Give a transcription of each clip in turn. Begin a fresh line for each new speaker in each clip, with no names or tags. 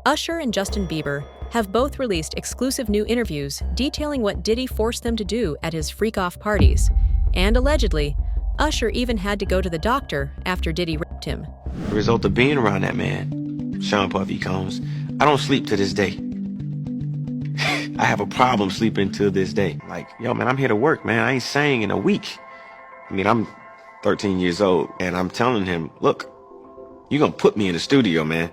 Usher and Justin Bieber have both released exclusive new interviews detailing what Diddy forced them to do at his freak-off parties. And allegedly, Usher even had to go to the doctor after Diddy raped him.
The result of being around that man, Sean Puffy Combs, I don't sleep to this day. I have a problem sleeping to this day. Like, yo, man, I'm here to work, man. I ain't sang in a week. I mean, I'm 13 years old, and I'm telling him, look, you're gonna put me in the studio, man.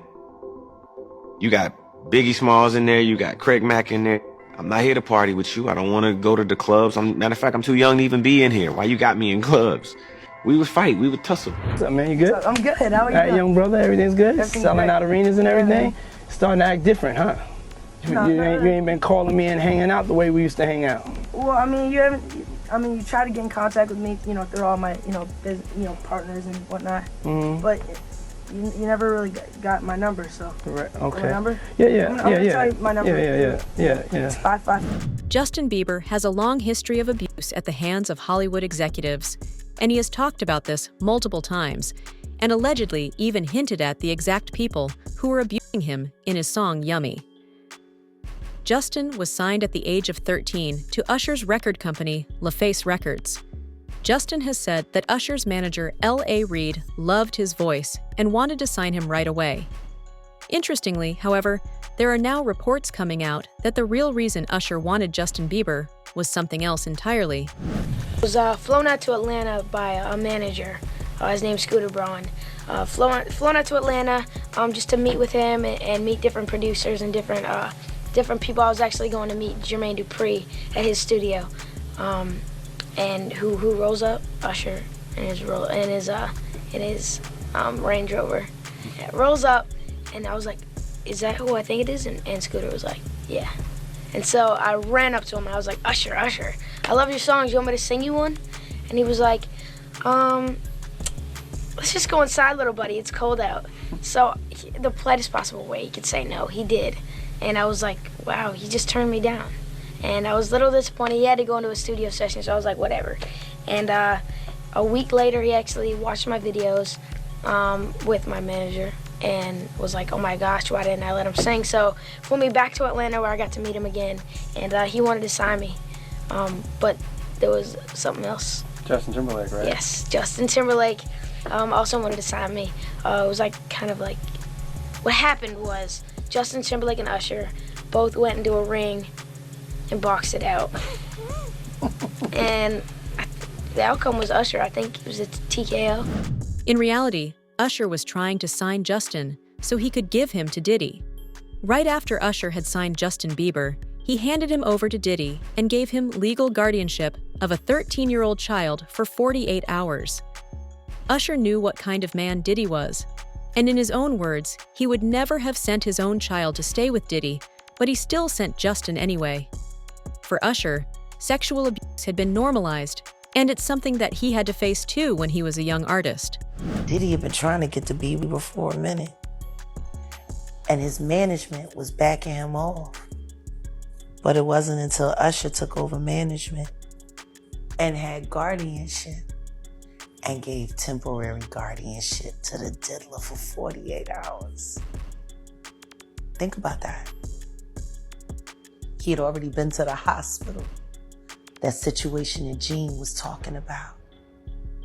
You got Biggie Smalls in there, you got Craig Mack in there. I'm not here to party with you. I don't want to go to the clubs. Matter of fact, I'm too young to even be in here. Why you got me in clubs? We would fight, we would tussle.
What's up, man? You good?
I'm good. How are you?
All right, young brother, everything's good?
Everything's
Selling
great.
out arenas and everything? Starting to act different, huh?
No,
you ain't been calling me and hanging out the way we used to hang out.
Well, I mean, you try to get in contact with me, through all my, partners and whatnot.
Mm-hmm.
But you never really got my number, so.
Right. Okay.
My number?
Yeah.
I'm gonna tell you my number.
Yeah.
It's 55.
Justin Bieber has a long history of abuse at the hands of Hollywood executives, and he has talked about this multiple times, and allegedly even hinted at the exact people who were abusing him in his song Yummy. Justin was signed at the age of 13 to Usher's record company, LaFace Records. Justin has said that Usher's manager, L.A. Reid, loved his voice and wanted to sign him right away. Interestingly, however, there are now reports coming out that the real reason Usher wanted Justin Bieber was something else entirely.
I was flown out to Atlanta by a manager. His name's Scooter Braun. Flown out to Atlanta just to meet with him and meet different producers and different people. I was actually going to meet Jermaine Dupri at his studio. And who rolls up? Usher in his Range Rover. Yeah, rolls up, and I was like, "Is that who I think it is?" And Scooter was like, "Yeah." And so I ran up to him and I was like, "Usher, I love your songs. You want me to sing you one?" And he was like, "Let's just go inside, little buddy. It's cold out." So the politest possible way he could say no, he did. And I was like, wow, he just turned me down. And I was a little disappointed. He had to go into a studio session, so I was like, whatever. And a week later, he actually watched my videos with my manager and was like, oh my gosh, why didn't I let him sing? So flew me back to Atlanta where I got to meet him again, and he wanted to sign me. But there was something else.
Justin Timberlake, right?
Yes, Justin Timberlake also wanted to sign me. It was like what happened was Justin Timberlake and Usher both went into a ring and boxed it out. And the outcome was Usher. I think it was a TKO.
In reality, Usher was trying to sign Justin so he could give him to Diddy. Right after Usher had signed Justin Bieber, he handed him over to Diddy and gave him legal guardianship of a 13-year-old child for 48 hours. Usher knew what kind of man Diddy was, and in his own words, he would never have sent his own child to stay with Diddy, but he still sent Justin anyway. For Usher, sexual abuse had been normalized, and it's something that he had to face too when he was a young artist.
Diddy had been trying to get to Bieber for a minute, and his management was backing him off. But it wasn't until Usher took over management and had guardianship and gave temporary guardianship to the diddler for 48 hours. Think about that. He had already been to the hospital. That situation that Gene was talking about.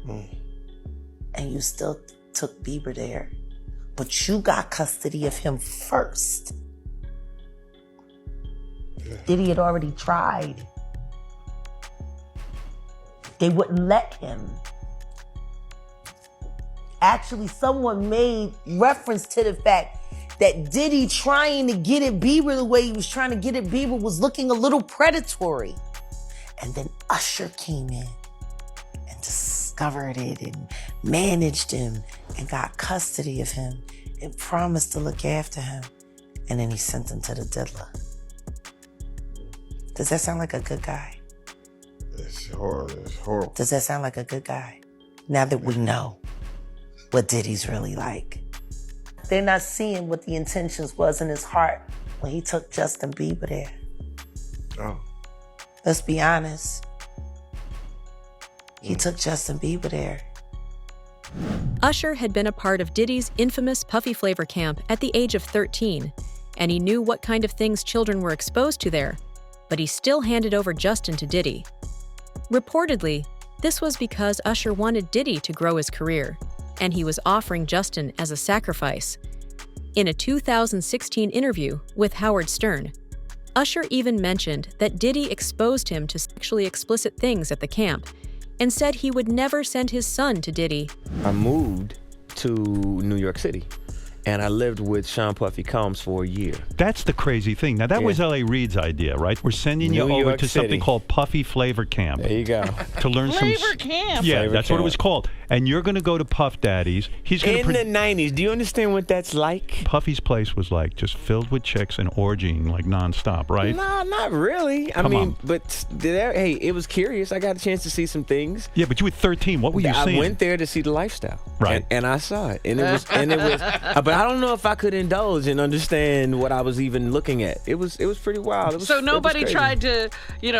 And you still took Bieber there. But you got custody of him first. Diddy had already tried. They wouldn't let him. Actually, someone made reference to the fact that Diddy trying to get at Bieber the way he was trying to get at Bieber was looking a little predatory. And then Usher came in and discovered it and managed him and got custody of him and promised to look after him. And then he sent him to the diddler. Does that sound like a good guy?
It's horrible.
Does that sound like a good guy? Now that we know what Diddy's really like. They're not seeing what the intentions was in his heart when he took Justin Bieber there.
Oh.
Let's be honest. He took Justin Bieber there.
Usher had been a part of Diddy's infamous Puffy Flavor camp at the age of 13, and he knew what kind of things children were exposed to there, but he still handed over Justin to Diddy. Reportedly, this was because Usher wanted Diddy to grow his career, and he was offering Justin as a sacrifice. In a 2016 interview with Howard Stern, Usher even mentioned that Diddy exposed him to sexually explicit things at the camp and said he would never send his son to Diddy.
I moved to New York City, and I lived with Sean Puffy Combs for a year.
That's the crazy thing. Now, that was L.A. Reid's idea, right? We're sending you over to something called Puffy Flavor Camp.
There you go.
To learn
Flavor Camp.
Yeah,
Flavor
that's
Camp.
what it was called. And you're going to go to Puff Daddy's. He's going
In the 90s, do you understand what that's like?
Puffy's place was like just filled with chicks and orgying like nonstop, right?
No, not really. I mean, but hey, it was curious. I got a chance to see some things.
Yeah, but you were 13. What were you seeing?
I went there to see the lifestyle.
Right.
And I saw it. And it was but I don't know if I could indulge and understand what I was even looking at. It was pretty wild.
So nobody tried to,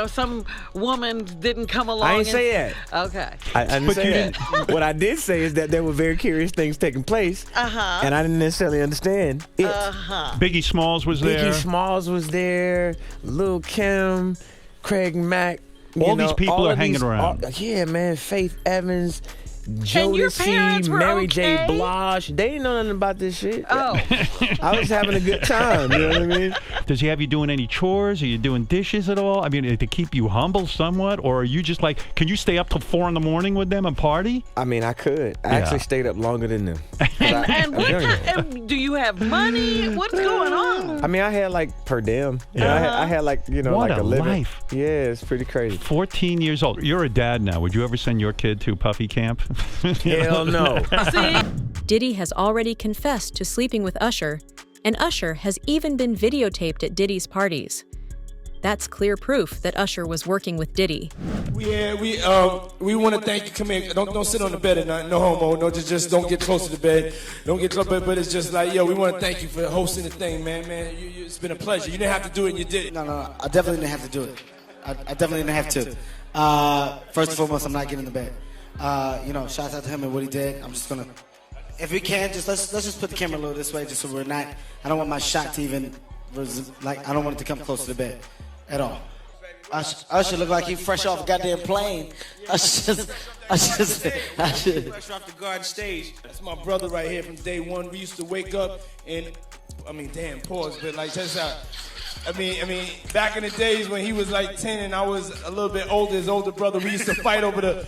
some woman didn't come along.
I didn't say that.
Okay.
I didn't say that. What I did say is that there were very curious things taking place. And I didn't necessarily understand it.
Biggie Smalls was there.
Biggie Smalls was there. Lil' Kim, Craig Mack.
All these people are hanging around.
Yeah, man. Faith Evans.
And your parents
Jodeci,
were
Mary
okay?
J. Blige. They didn't know nothing about this shit.
Oh.
I was having a good time. You know what I mean?
Does he have you doing any chores? Are you doing dishes at all? I mean, to keep you humble somewhat? Or are you just like, can you stay up till 4 a.m. with them and party?
I mean, I could. I actually stayed up longer than them.
And what kind, do you have money? What's going on?
I mean, I had like per diem. You know, I had like,
What
like
a
living.
life.
Yeah, it's pretty crazy.
14 years old. You're a dad now. Would you ever send your kid to Puffy Camp?
Hell no.
Diddy has already confessed to sleeping with Usher, and Usher has even been videotaped at Diddy's parties. That's clear proof that Usher was working with Diddy.
We want to thank you. Come here. Don't sit on the bed at night. No homo. No, just don't get close to the bed. Don't get close. But it's just like, we want to thank you for hosting the thing, man. It's been a pleasure. You didn't have to do it, and you did it.
No. I definitely didn't have to do it. I definitely didn't have to. First and foremost, I'm not getting in the bed. Shouts out to him and what he did. I'm just gonna, if we can, let's just put the camera a little this way, just so we're not. I don't want my shot to even, I don't want it to come close to the bed, at all. Usher look like he fresh off a goddamn plane. Usher.
Fresh off the garden stage. That's my brother right here from day one. We used to wake up and, pause, but like, check this out. I mean, back in the days when he was like 10 and I was a little bit older, his older brother, we used to fight over the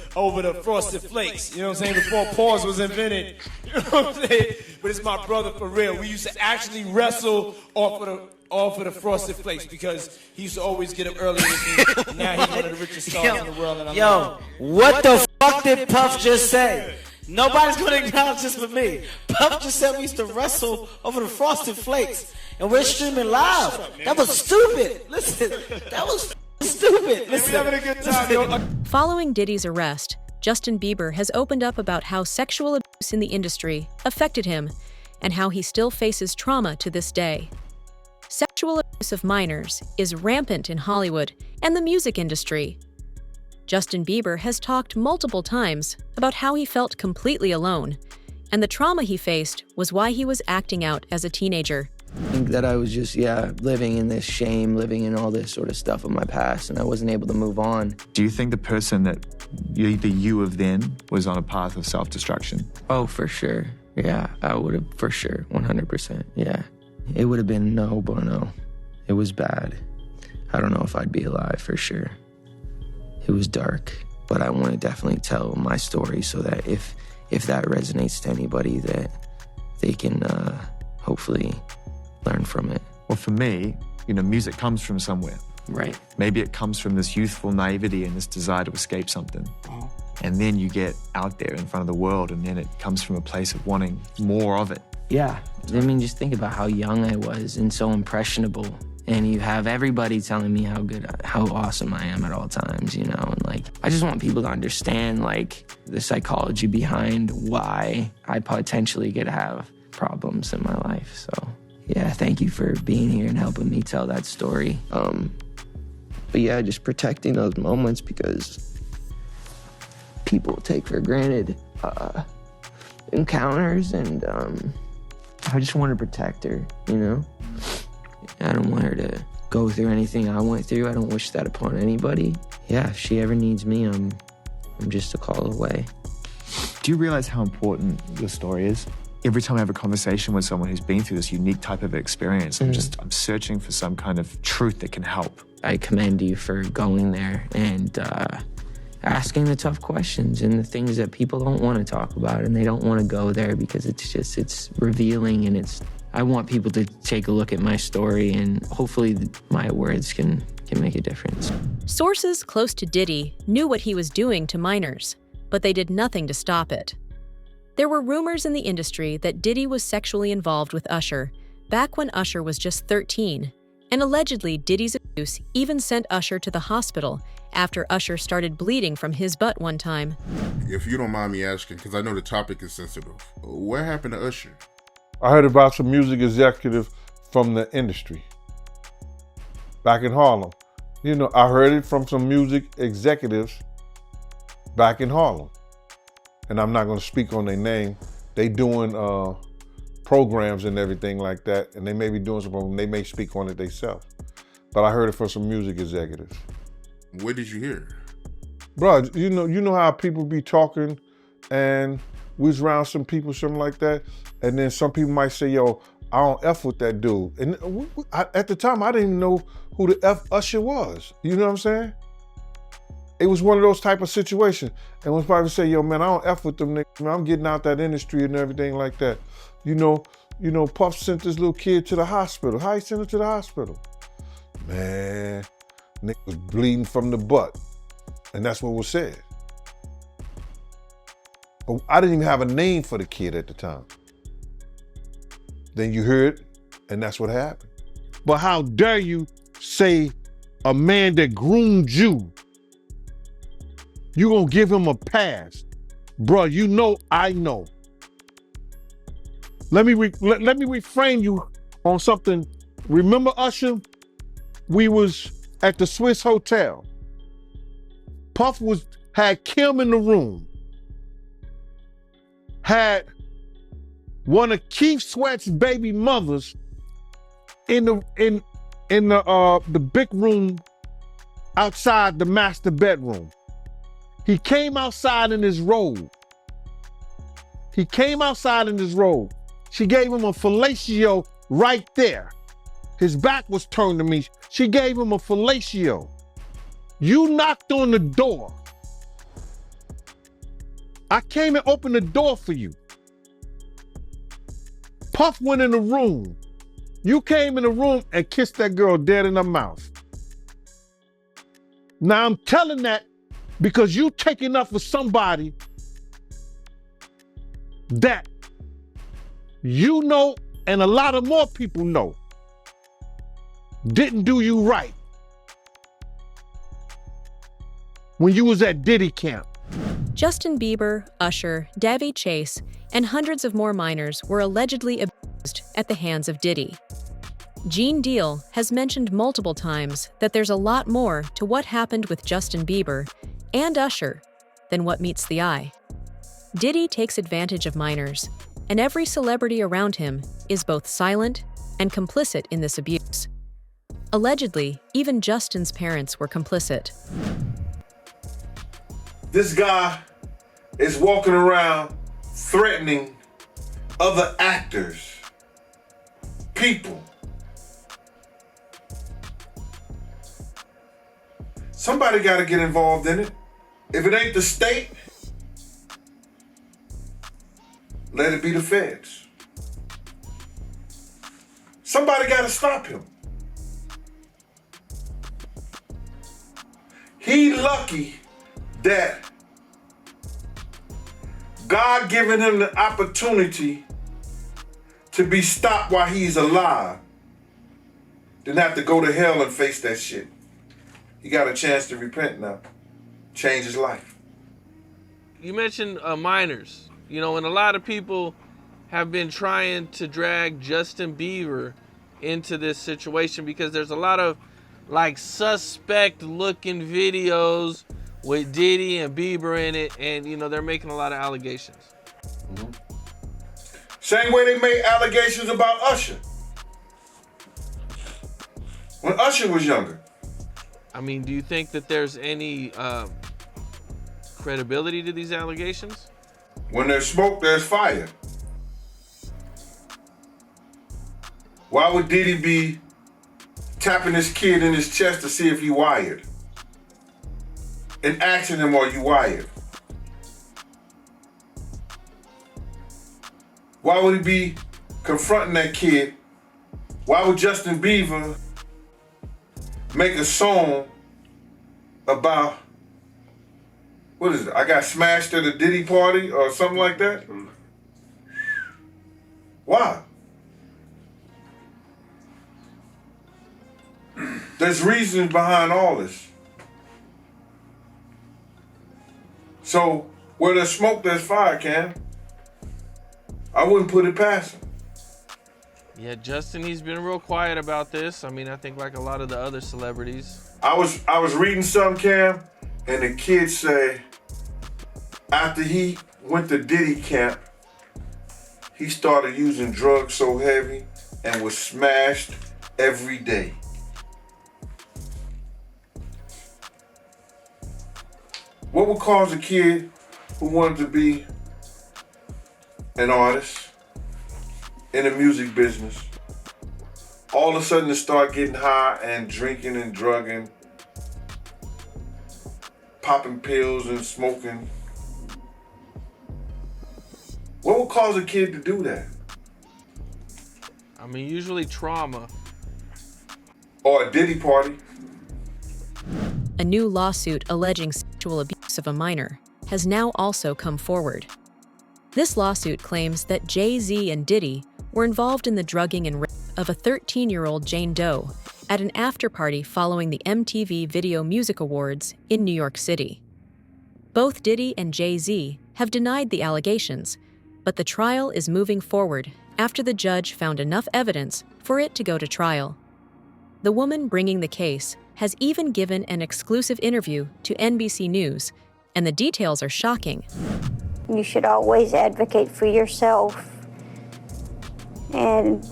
Frosted Flakes. You know what I'm saying? Before pause was invented. You know what I'm saying? But it's my brother for real. We used to actually wrestle off of the Frosted Flakes because he used to always get up early with me. Now he's one of the richest stars in the world. And
What the fuck did Puff just say? Nobody's gonna acknowledge this but me. Puff just said we used to wrestle over the Frosted Flakes. And we're streaming live. That was stupid. Listen, that was stupid. Listen,
we're having a good time.
Following Diddy's arrest, Justin Bieber has opened up about how sexual abuse in the industry affected him and how he still faces trauma to this day. Sexual abuse of minors is rampant in Hollywood and the music industry. Justin Bieber has talked multiple times about how he felt completely alone, and the trauma he faced was why he was acting out as a teenager.
I think that I was just, living in this shame, living in all this sort of stuff of my past, and I wasn't able to move on.
Do you think the person that the you of then was on a path of self-destruction?
Oh, for sure. Yeah, I would have, for sure, 100%, yeah. It would have been no bueno. It was bad. I don't know if I'd be alive, for sure. It was dark, but I want to definitely tell my story so that if that resonates to anybody, that they can hopefully learn from it.
Well, for me, music comes from somewhere.
Right.
Maybe it comes from this youthful naivety and this desire to escape something. And then you get out there in front of the world, and then it comes from a place of wanting more of it.
Yeah. I mean, just think about how young I was and so impressionable. And you have everybody telling me how awesome I am at all times, and I just want people to understand, the psychology behind why I potentially could have problems in my life. So, yeah, thank you for being here and helping me tell that story. But yeah, just protecting those moments because people take for granted encounters, and I just want to protect her, I don't want her to go through anything I went through. I don't wish that upon anybody. Yeah, if she ever needs me, I'm just a call away.
Do you realize how important your story is? Every time I have a conversation with someone who's been through this unique type of experience, I'm searching for some kind of truth that can help.
I commend you for going there and asking the tough questions and the things that people don't want to talk about, and they don't want to go there because it's revealing, and I want people to take a look at my story, and hopefully my words can make a difference.
Sources close to Diddy knew what he was doing to minors, but they did nothing to stop it. There were rumors in the industry that Diddy was sexually involved with Usher back when Usher was just 13, and allegedly Diddy's abuse even sent Usher to the hospital after Usher started bleeding from his butt one time.
If you don't mind me asking, because I know the topic is sensitive, what happened to Usher?
I heard about some music executive from the industry back in Harlem. You know, I heard it from some music executives back in Harlem. And I'm not gonna speak on their name. They doing programs and everything like that, and they may be doing something, they may speak on it themselves. But I heard it from some music executives.
What did you hear?
Bro, you know how people be talking, and we was around some people, something like that, and then some people might say, yo, I don't F with that dude. And at the time, I didn't even know who the F Usher was. You know what I'm saying? It was one of those type of situations. And when people say, yo, man, I don't F with them niggas, man, I'm getting out that industry and everything like that. You know, Puff sent this little kid to the hospital. How he sent him to the hospital? Man, nigga was bleeding from the butt. And that's what was said. But I didn't even have a name for the kid at the time. Then you heard it, and that's what happened.
But how dare you say a man that groomed you, you gonna give him a pass? Bruh, you know I know. Let me reframe you on something. Remember Usher? We was at the Swiss Hotel. Puff had Kim in the room. Had one of Keith Sweat's baby mothers in the big room outside the master bedroom. He came outside in his robe. She gave him a fellatio right there. His back was turned to me. She gave him a fellatio. You knocked on the door. I came and opened the door for you. Puff went in the room. You came in the room and kissed that girl dead in her mouth. Now I'm telling that because you taking up for somebody that you know and a lot of more people know didn't do you right when you was at Diddy camp.
Justin Bieber, Usher, Davy Chase, and hundreds of more minors were allegedly abused at the hands of Diddy. Gene Deal has mentioned multiple times that there's a lot more to what happened with Justin Bieber and Usher than what meets the eye. Diddy takes advantage of minors, and every celebrity around him is both silent and complicit in this abuse. Allegedly, even Justin's parents were complicit.
This guy is walking around threatening other actors, people. Somebody got to get involved in it. If it ain't the state, let it be the feds. Somebody got to stop him. He lucky that God given him the opportunity to be stopped while he's alive, didn't have to go to hell and face that shit. He got a chance to repent now, change his life.
You mentioned minors, and a lot of people have been trying to drag Justin Bieber into this situation because there's a lot of suspect looking videos with Diddy and Bieber in it, and they're making a lot of allegations.
Mm-hmm. Same way they made allegations about Usher. When Usher was younger.
I mean, do you think that there's any credibility to these allegations?
When there's smoke, there's fire. Why would Diddy be tapping his kid in his chest to see if he wired? And asking him, are you wired? Why would he be confronting that kid? Why would Justin Bieber make a song about, what is it? I got smashed at a Diddy party or something like that? Why? There's reasons behind all this. So, where there's smoke, there's fire, Cam. I wouldn't put it past him.
Yeah, Justin, he's been real quiet about this. I mean, I think like a lot of the other celebrities.
I was reading something, Cam, and the kid say, after he went to Diddy camp, he started using drugs so heavy and was smashed every day. What would cause a kid who wanted to be an artist in the music business all of a sudden to start getting high and drinking and drugging, popping pills and smoking? What would cause a kid to do that?
I mean, usually trauma.
Or a Diddy party.
A new lawsuit alleging sexual abuse of a minor has now also come forward. This lawsuit claims that Jay-Z and Diddy were involved in the drugging and rape of a 13-year-old Jane Doe at an after-party following the MTV Video Music Awards in New York City. Both Diddy and Jay-Z have denied the allegations, but the trial is moving forward after the judge found enough evidence for it to go to trial. The woman bringing the case has even given an exclusive interview to NBC News, and the details are shocking.
You should always advocate for yourself and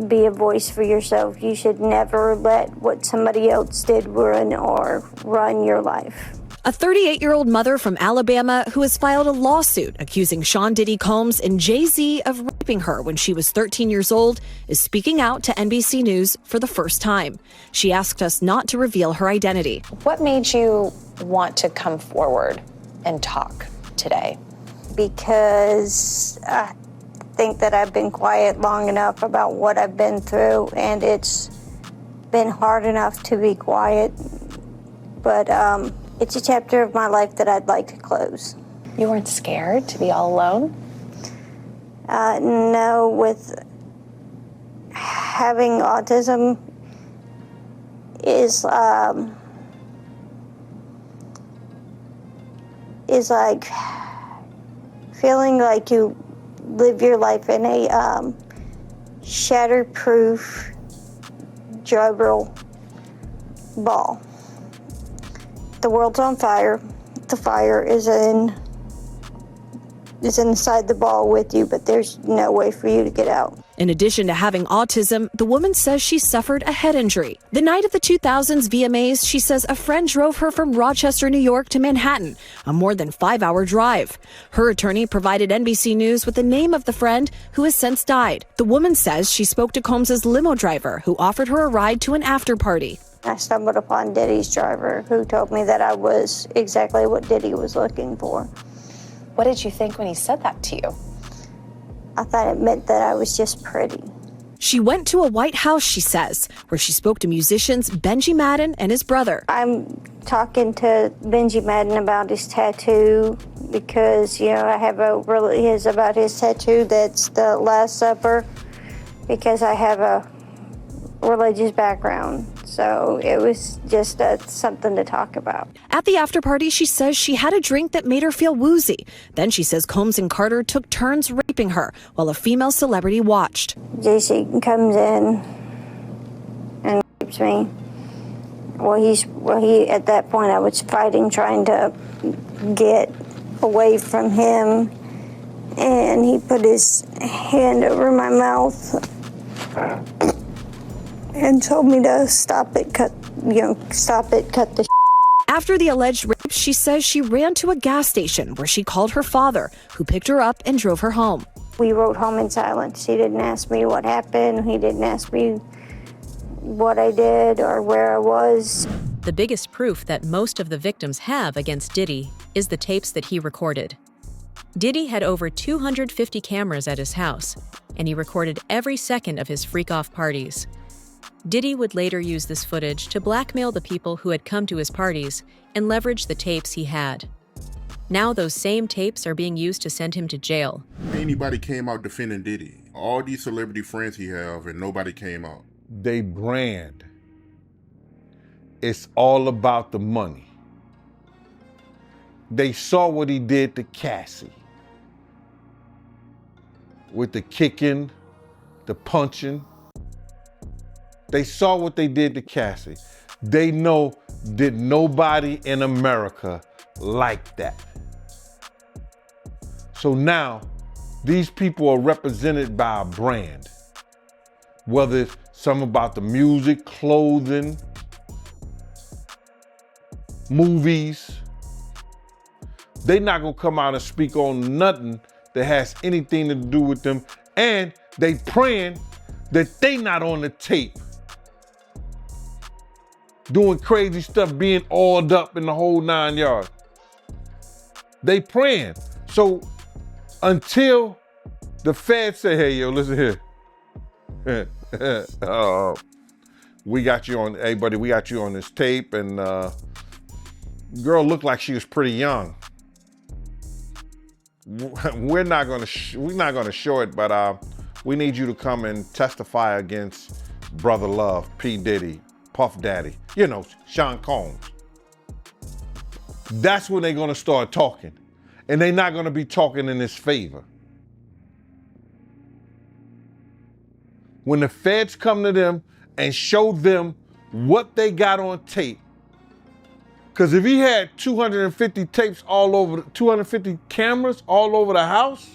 be a voice for yourself. You should never let what somebody else did ruin or run your life.
A 38-year-old mother from Alabama who has filed a lawsuit accusing Sean Diddy Combs and Jay-Z of raping her when she was 13 years old is speaking out to NBC News for the first time. She asked us not to reveal her identity.
What made you want to come forward and talk today?
Because I think that I've been quiet long enough about what I've been through, and it's been hard enough to be quiet. But it's a chapter of my life that I'd like to close.
You weren't scared to be all alone?
No, with having autism is like feeling like you live your life in a shatterproof gerbil ball. The world's on fire. The fire is inside the ball with you, but there's no way for you to get out.
In addition to having autism, the woman says she suffered a head injury. The night of the 2000s VMAs, she says a friend drove her from Rochester, New York to Manhattan, a more than 5-hour drive. Her attorney provided NBC News with the name of the friend who has since died. The woman says she spoke to Combs' limo driver, who offered her a ride to an after party.
I stumbled upon Diddy's driver, who told me that I was exactly what Diddy was looking for.
What did you think when he said that to you?
I thought it meant that I was just pretty.
She went to a White House, she says, where she spoke to musicians Benji Madden and his brother.
I'm talking to Benji Madden about his tattoo because, I have about his tattoo that's the Last Supper, because I have a religious background. So it was just something to talk about.
At the after party, she says she had a drink that made her feel woozy. Then she says Combs and Carter took turns raping her while a female celebrity watched.
JC comes in and rapes me. He at that point I was fighting, trying to get away from him, and he put his hand over my mouth. and told me to stop it, cut the
After the alleged rape, she says she ran to a gas station where she called her father, who picked her up and drove her home.
We rode home in silence. He didn't ask me what happened. He didn't ask me what I did or where I was.
The biggest proof that most of the victims have against Diddy is the tapes that he recorded. Diddy had over 250 cameras at his house, and he recorded every second of his freak-off parties. Diddy would later use this footage to blackmail the people who had come to his parties and leverage the tapes he had. Now those same tapes are being used to send him to jail.
Anybody came out defending Diddy. All these celebrity friends he have, and nobody came out.
They brand. It's all about the money. They saw what he did to Cassie. With the kicking, the punching. They saw what they did to Cassie. They know that nobody in America liked that. So now, these people are represented by a brand. Whether it's something about the music, clothing, movies. They're not gonna come out and speak on nothing that has anything to do with them. And they praying that they not on the tape doing crazy stuff, being oiled up in the whole 9 yards. They praying. So until the feds say, hey, yo, listen here. We got you on, hey buddy, we got you on this tape, and girl looked like she was pretty young. We're not gonna show it, but we need you to come and testify against Brother Love, P. Diddy, Puff Daddy, you know, Sean Combs. That's when they're gonna start talking. And they're not gonna be talking in his favor. When the feds come to them and show them what they got on tape, because if he had 250 tapes all over, 250 cameras all over the house,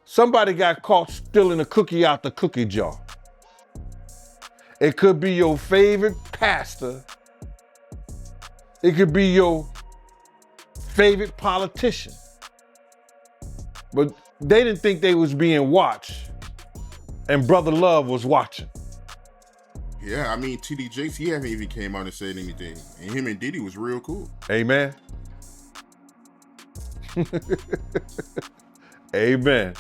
somebody got caught stealing a cookie out the cookie jar. It could be your favorite pastor. It could be your favorite politician. But they didn't think they was being watched. And Brother Love was watching.
Yeah, I mean, TD Jakes, he haven't even came out and said anything. And him and Diddy was real cool.
Amen. Amen.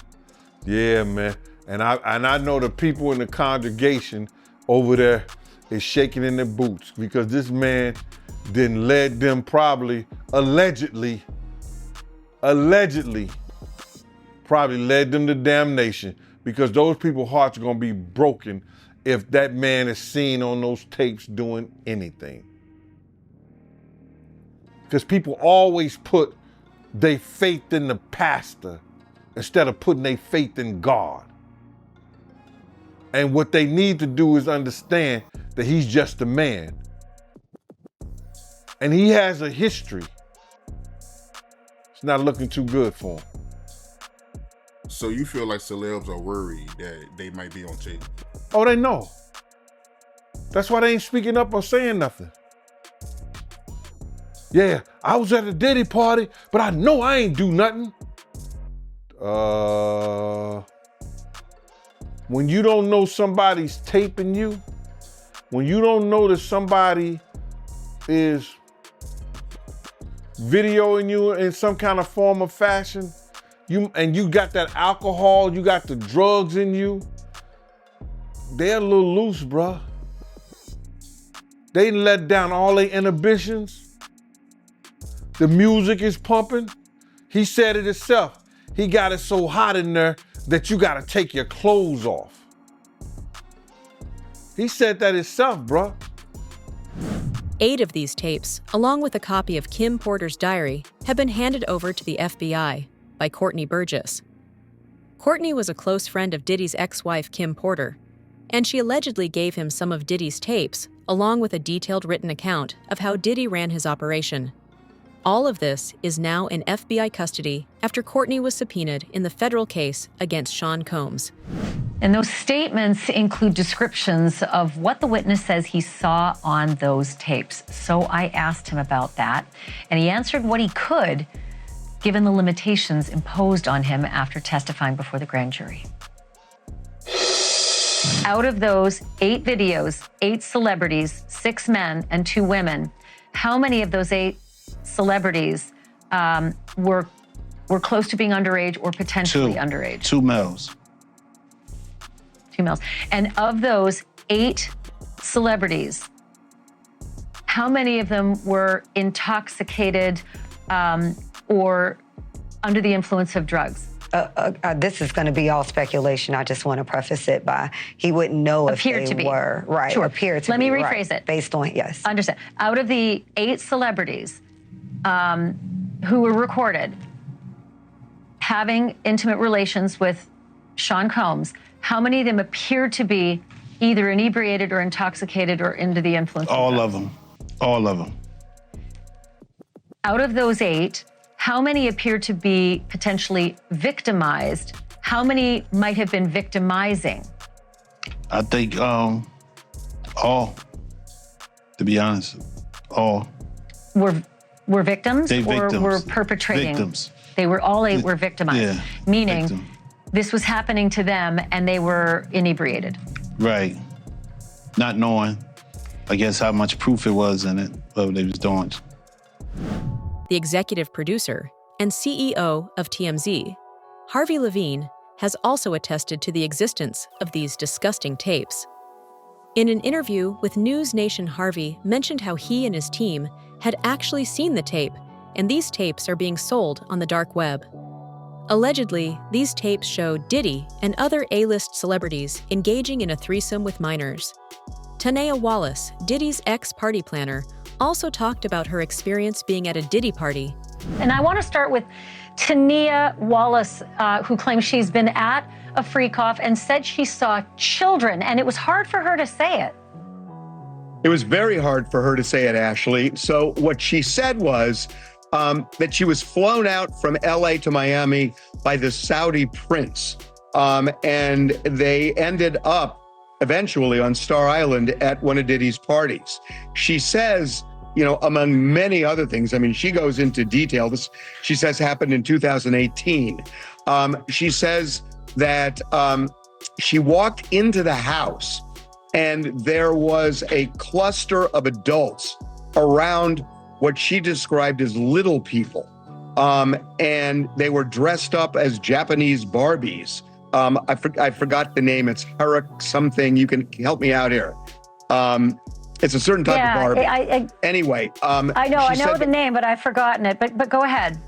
Yeah, man. And I know the people in the congregation over there is shaking in their boots because this man didn't let them probably, allegedly probably led them to damnation, because those people's hearts are gonna be broken if that man is seen on those tapes doing anything. Because people always put their faith in the pastor instead of putting their faith in God. And what they need to do is understand that he's just a man. And he has a history. It's not looking too good for him.
So you feel like celebs are worried that they might be on tape?
Oh, they know. That's why they ain't speaking up or saying nothing. Yeah, I was at a Diddy party, but I know I ain't do nothing. When you don't know somebody's taping you, when you don't know that somebody is videoing you in some kind of form or fashion, you got that alcohol, you got the drugs in you, they're a little loose, bruh. They let down all their inhibitions. The music is pumping. He said it himself. He got it so hot in there that you gotta take your clothes off. He said that himself, bruh.
8 of these tapes, along with a copy of Kim Porter's diary, have been handed over to the FBI by Courtney Burgess. Courtney was a close friend of Diddy's ex-wife, Kim Porter, and she allegedly gave him some of Diddy's tapes, along with a detailed written account of how Diddy ran his operation. All of this is now in FBI custody after Courtney was subpoenaed in the federal case against Sean Combs.
And those statements include descriptions of what the witness says he saw on those tapes. So I asked him about that, and he answered what he could, given the limitations imposed on him after testifying before the grand jury. Out of those 8 videos, 8 celebrities, 6 men and 2 women, how many of those 8 celebrities were close to being underage or potentially underage?
2 males.
2 males. And of those 8 celebrities, how many of them were intoxicated or under the influence of drugs?
This is going to be all speculation. I just want to preface it by he wouldn't know if they were. Right.
Sure.
Appear to
Let
be.
me rephrase it.
Based on, yes.
Understand. Out of the 8 celebrities who were recorded having intimate relations with Sean Combs, how many of them appeared to be either inebriated or intoxicated or under the influence of drugs?
All of them. All of them.
Out of those 8, how many appear to be potentially victimized? How many might have been victimizing?
I think all, to be honest, all.
Were victims
They
or
victims.
were perpetrating?
Victims.
They were all 8 were victimized,
Yeah,
meaning
victim.
this was happening to them and they were inebriated.
Right. Not knowing, I guess, how much proof it was in it, what they was doing.
The executive producer and CEO of TMZ, Harvey Levine, has also attested to the existence of these disgusting tapes. In an interview with News Nation, Harvey mentioned how he and his team had actually seen the tape, and these tapes are being sold on the dark web. Allegedly, these tapes show Diddy and other A-list celebrities engaging in a threesome with minors. Tanea Wallace, Diddy's ex-party planner, also talked about her experience being at a Diddy party.
And I want to start with Tanea Wallace, who claims she's been at a freak-off and said she saw children, and it was hard for her to say it.
It was very hard for her to say it, Ashley. So what she said was that she was flown out from LA to Miami by the Saudi prince. And they ended up eventually on Star Island at one of Diddy's parties. She says, you know, among many other things, I mean, she goes into detail. This, she says, happened in 2018. She says that she walked into the house and there was a cluster of adults around what she described as little people. And they were dressed up as Japanese Barbies. I forgot the name. It's Harak something. You can help me out here. It's a certain type of Barbie. Anyway.
I know the name, but I've forgotten it. But go ahead.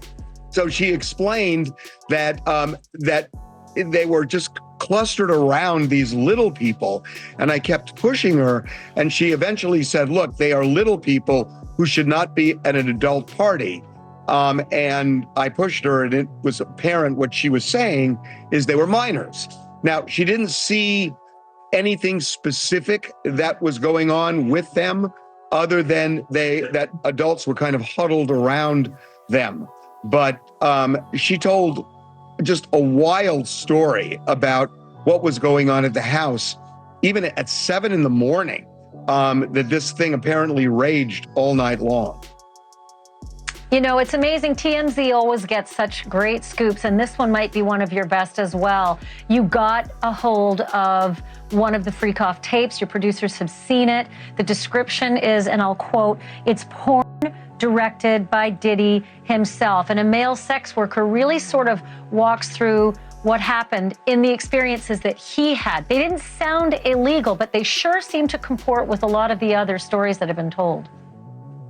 So she explained that that they were just clustered around these little people. And I kept pushing her. And she eventually said, look, they are little people who should not be at an adult party. And I pushed her, and it was apparent what she was saying is they were minors. Now, she didn't see anything specific that was going on with them other than that adults were kind of huddled around them. But she told just a wild story about what was going on at the house, even at 7 a.m, that this thing apparently raged all night long.
You know, it's amazing. TMZ always gets such great scoops, and this one might be one of your best as well. You got a hold of one of the freak-off tapes. Your producers have seen it. The description is, and I'll quote, "It's porn directed by Diddy himself." And a male sex worker really sort of walks through what happened in the experiences that he had. They didn't sound illegal, but they sure seem to comport with a lot of the other stories that have been told.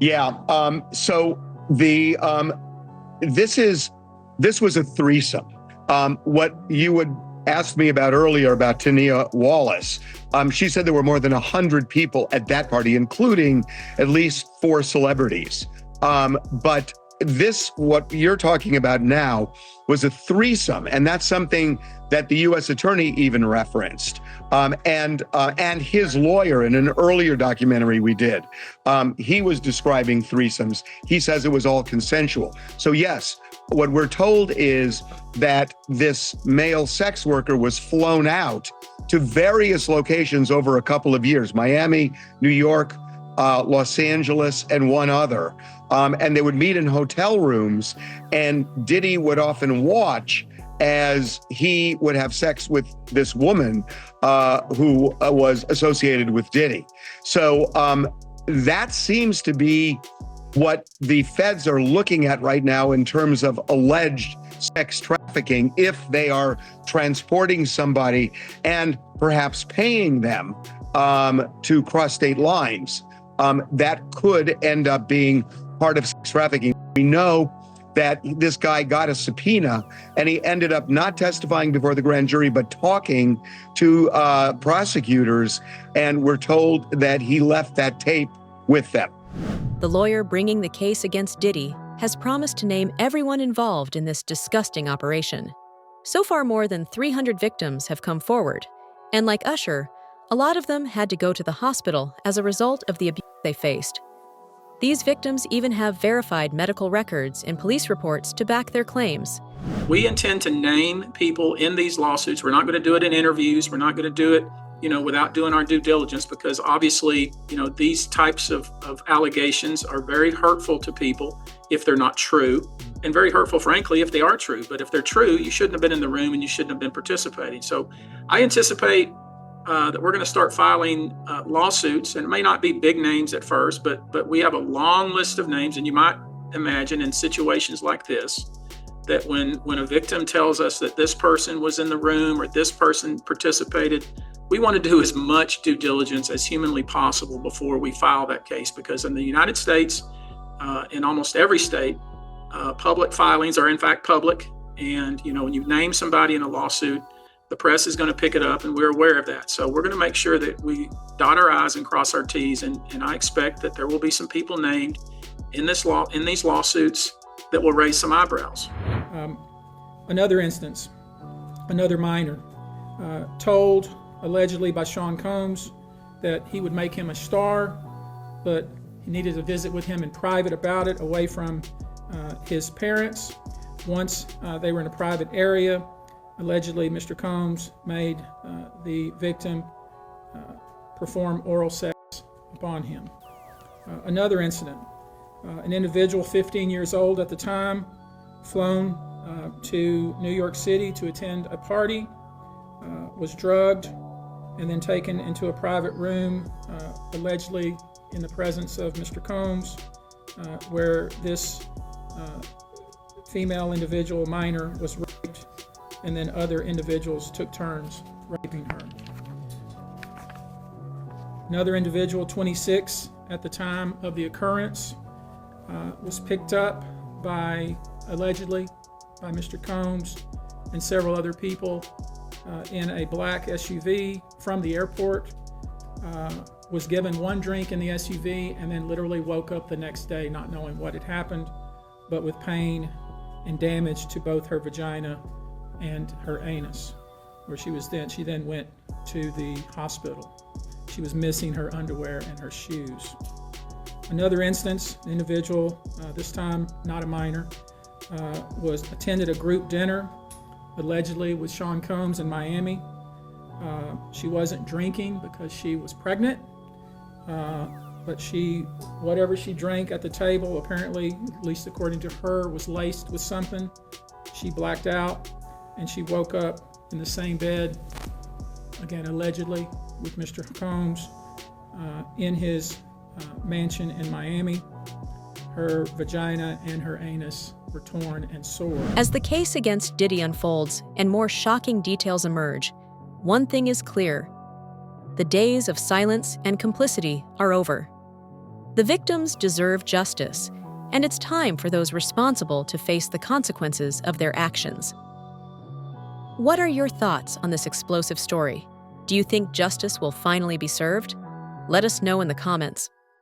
Yeah. So the this was a threesome. What you had asked me about earlier about Tanea Wallace, she said there were more than 100 people at that party, including at least 4 celebrities. But this, what you're talking about now, was a threesome, and that's something that the U.S. attorney even referenced, and his lawyer in an earlier documentary we did. He was describing threesomes. He says it was all consensual. So yes, what we're told is that this male sex worker was flown out to various locations over a couple of years: Miami, New York, Los Angeles, and one other. And they would meet in hotel rooms, and Diddy would often watch as he would have sex with this woman who was associated with Diddy. So that seems to be what the feds are looking at right now in terms of alleged sex trafficking, if they are transporting somebody and perhaps paying them to cross state lines. That could end up being part of sex trafficking. We know that this guy got a subpoena and he ended up not testifying before the grand jury, but talking to prosecutors. And we're told that he left that tape with them.
The lawyer bringing the case against Diddy has promised to name everyone involved in this disgusting operation. So far, more than 300 victims have come forward. And like Usher, a lot of them had to go to the hospital as a result of the abuse they faced. These victims even have verified medical records and police reports to back their claims.
We intend to name people in these lawsuits. We're not going to do it in interviews. We're not going to do it, without doing our due diligence, because obviously, these types of allegations are very hurtful to people if they're not true, and very hurtful, frankly, if they are true. But if they're true, you shouldn't have been in the room and you shouldn't have been participating. So I anticipate that we're going to start filing lawsuits, and it may not be big names at first, but we have a long list of names. And you might imagine in situations like this, that when a victim tells us that this person was in the room or this person participated, we want to do as much due diligence as humanly possible before we file that case. Because in the United States, in almost every state, public filings are in fact public. And, when you name somebody in a lawsuit, the press is going to pick it up, and we're aware of that. So we're going to make sure that we dot our I's and cross our T's. And I expect that there will be some people named in these lawsuits that will raise some eyebrows.
Another instance, another minor, told allegedly by Sean Combs that he would make him a star, but he needed to visit with him in private about it, away from his parents. Once they were in a private area, allegedly Mr. Combs made the victim perform oral sex upon him. Another incident, an individual 15 years old at the time, flown to New York City to attend a party, was drugged and then taken into a private room, allegedly in the presence of Mr. Combs, where this female individual, minor, was raped, and then other individuals took turns raping her. Another individual, 26 at the time of the occurrence, was picked up allegedly by Mr. Combs and several other people in a black SUV from the airport, was given one drink in the SUV, and then literally woke up the next day not knowing what had happened, but with pain and damage to both her vagina and her anus, where she then went to the hospital. She was missing her underwear and her shoes. Another instance, an individual, this time not a minor, attended a group dinner, allegedly with Sean Combs in Miami. She wasn't drinking because she was pregnant, but whatever she drank at the table, apparently, at least according to her, was laced with something. She blacked out, and she woke up in the same bed, again allegedly, with Mr. Combs in his mansion in Miami. Her vagina and her anus were torn and sore.
As the case against Diddy unfolds and more shocking details emerge, one thing is clear: the days of silence and complicity are over. The victims deserve justice, and it's time for those responsible to face the consequences of their actions. What are your thoughts on this explosive story? Do you think justice will finally be served? Let us know in the comments.